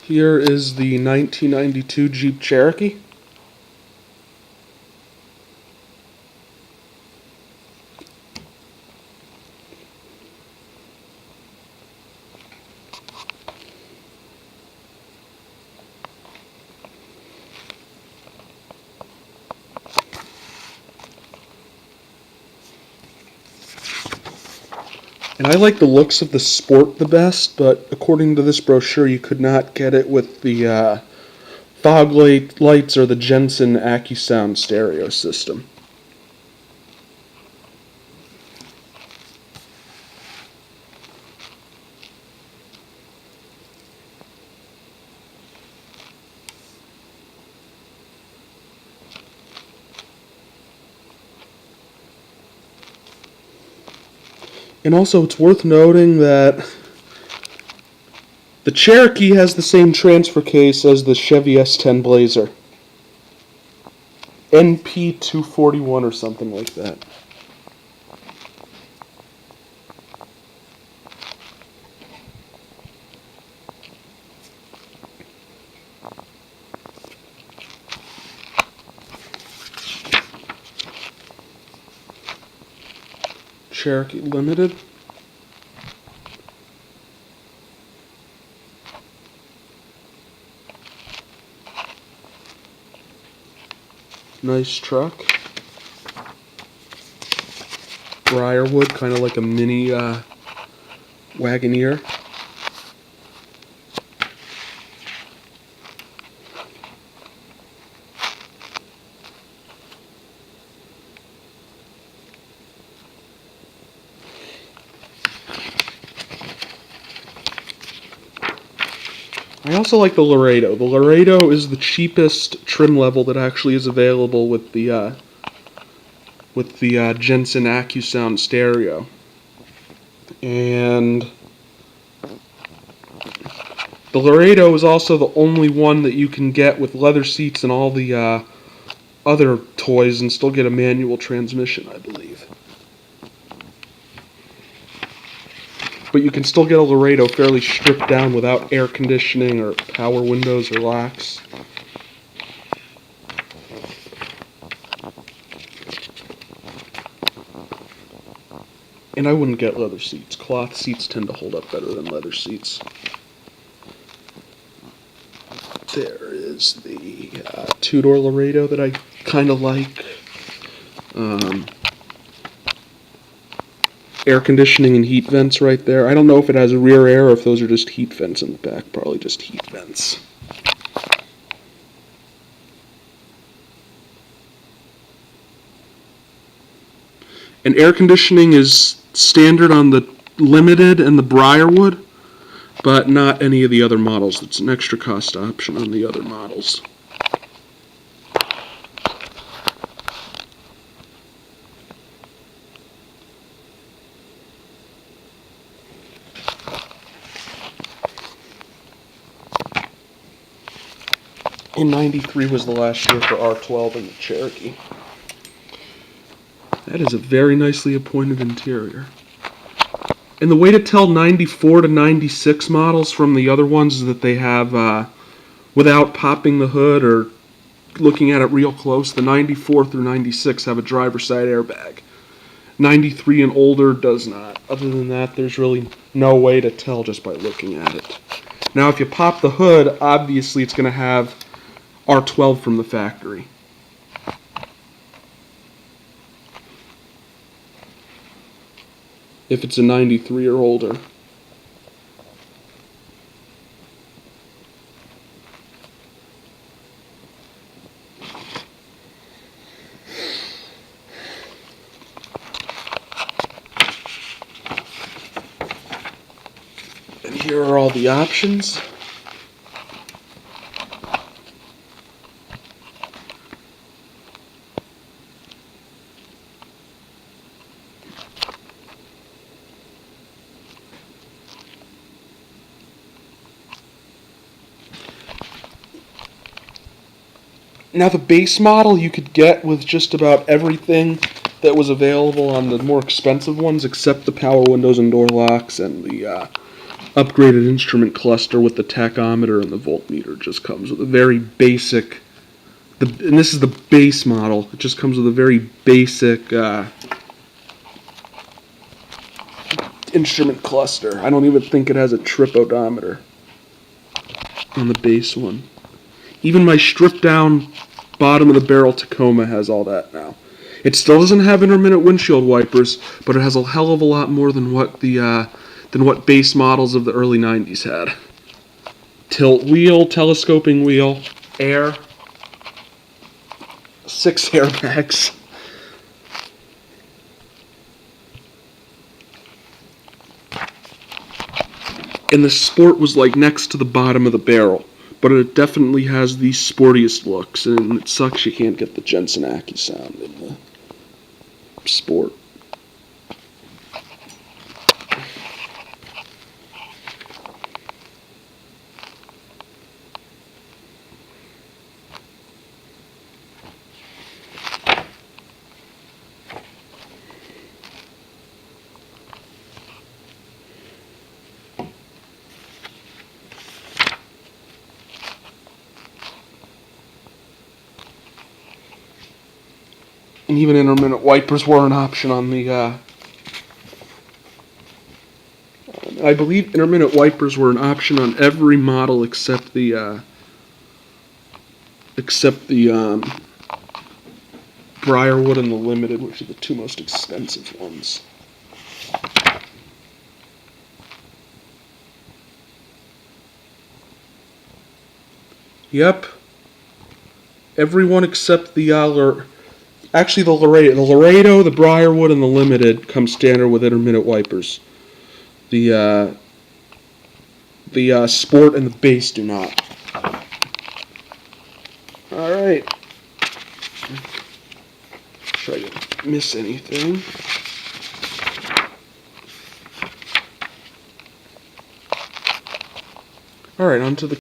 Here is the 1992 Jeep Cherokee. And I like the looks of the Sport the best, but according to this brochure, you could not get it with the fog lights or the Jensen AccuSound stereo system. And also, it's worth noting that the Cherokee has the same transfer case as the Chevy S10 Blazer. NP241 or something like that. Cherokee Limited. Nice truck. Briarwood, kind of like a mini Wagoneer. I also like the Laredo. The Laredo is the cheapest trim level that actually is available with the Jensen AccuSound stereo. And the Laredo is also the only one that you can get with leather seats and all the other toys and still get a manual transmission, I believe. But you can still get a Laredo fairly stripped down without air conditioning or power windows or locks. And I wouldn't get leather seats. Cloth seats tend to hold up better than leather seats. There is the two-door Laredo that I kind of like. Air conditioning and heat vents right there. I don't know if it has a rear air or if those are just heat vents in the back. Probably just heat vents. And air conditioning is standard on the Limited and the Briarwood, but not any of the other models. It's an extra cost option on the other models. And 93 was the last year for R12 in the Cherokee. That is a very nicely appointed interior. And the way to tell 94 to 96 models from the other ones is that they have, without popping the hood or looking at it real close, the 94 through 96 have a driver's side airbag. 93 and older does not. Other than that, there's really no way to tell just by looking at it. Now, if you pop the hood, obviously it's going to have R12 from the factory. If it's a 93 or older. And here are all the options. Now the base model you could get with just about everything that was available on the more expensive ones except the power windows and door locks and the upgraded instrument cluster with the tachometer and the voltmeter. It just comes with a very basic, and this is the base model. It just comes with a very basic instrument cluster. I don't even think it has a trip odometer on the base one. Even my stripped down bottom of the barrel Tacoma has all that now. It still doesn't have intermittent windshield wipers, but it has a hell of a lot more than what base models of the early 90s had. Tilt wheel, telescoping wheel, air, 6 airbags. And the Sport was like next to the bottom of the barrel, but it definitely has the sportiest looks, and it sucks you can't get the Jensen Ackee sound in the Sport. And even intermittent wipers were an option on the, I believe intermittent wipers were an option on every model except the Briarwood and the Limited, which are the two most expensive ones. Yep. Everyone except the actually the Laredo, the Briarwood, and the Limited come standard with intermittent wipers. The Sport and the Base do not. All right. Try to miss anything. All right, on to the